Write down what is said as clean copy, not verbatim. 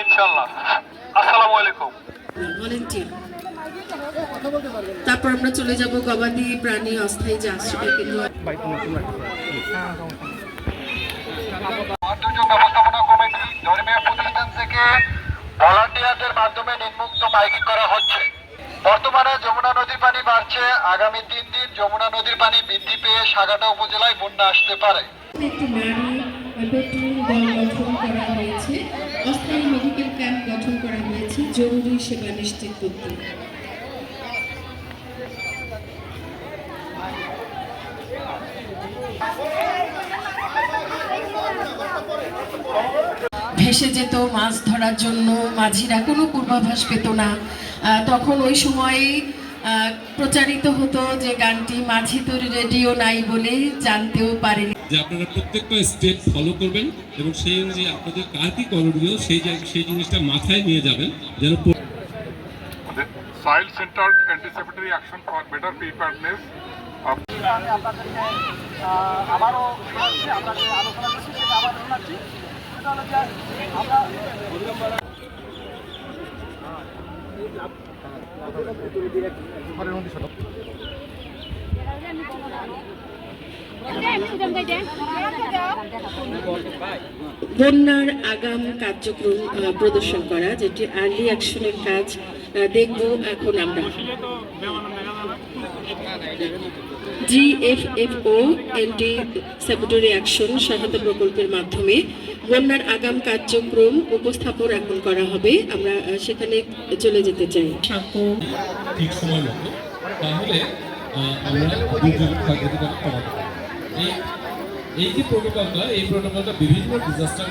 ইনশাআল্লাহ। আসসালামু আলাইকুম। ভলেন্টিয়ার। তারপর আমরা চলে যাব গবাদি প্রাণী অস্থায়ী যে আশ্রয় কেন্দ্র। ব্যবস্থাপনা কমিটি ধর্মীয় প্রতিষ্ঠান থেকে ভলান্টিয়ারদের মাধ্যমে নিম্মুক্ত মাইকিং করা হচ্ছে। বর্তমানে যমুনা নদীর পানি বাড়ছে। আগামী 3 দিন যমুনা নদীর পানি বৃদ্ধি পেয়ে সাগাটা উপজেলায় বন্যা আসতে পারে। একটি নারী পেট্রোলিং দল গঠন করা হয়েছে। অস্থায়ী মেডিকেল ক্যাম্প গঠন করা হয়েছে জরুরি সেবা নিশ্চিত করতে। ভেসে যেত মাছ ধরার জন্য, মাঝিরা কোনো পূর্বাভাস পেত না। তখন ওই সময়ে প্রচারিত হতো যে গানটি মাঝি তোর রেডিও নাই বলে জানতেও পারেনি। যে আপনারা প্রত্যেকটা স্টেপ ফলো করবেন এবং সেই অনুযায়ী আপনাদের কার কি করণীয় সেই জিনিসটা মাথায় নিয়ে যাবেন যেন Soil centered anticipatory action for better preparedness. আবারও আমরা যে আলোচনা করছি সেটা আবার শোনাচ্ছি। সেটা হলো যে বন্যার আগাম কার্যক্রম প্রদর্শন করা, যেটি আর্লি অ্যাকশনের কাজ দেখব এখন আমরা। GFFO অ্যান্টিসিপেটরি অ্যাকশন সহায়তা প্রকল্পের মাধ্যমে বন্যার আগাম কার্যক্রম উপস্থাপন এখন করা হবে। আমরা সেখানে চলে যেতে চাই। ঠিক সময় মতো, তাহলে আমরা দুর্যোগ ক্ষয়ক্ষতি কমাতে পারব। এই যে প্রোটোকলটা, এই প্রোটোকলটা বিভিন্ন ডিজাস্টার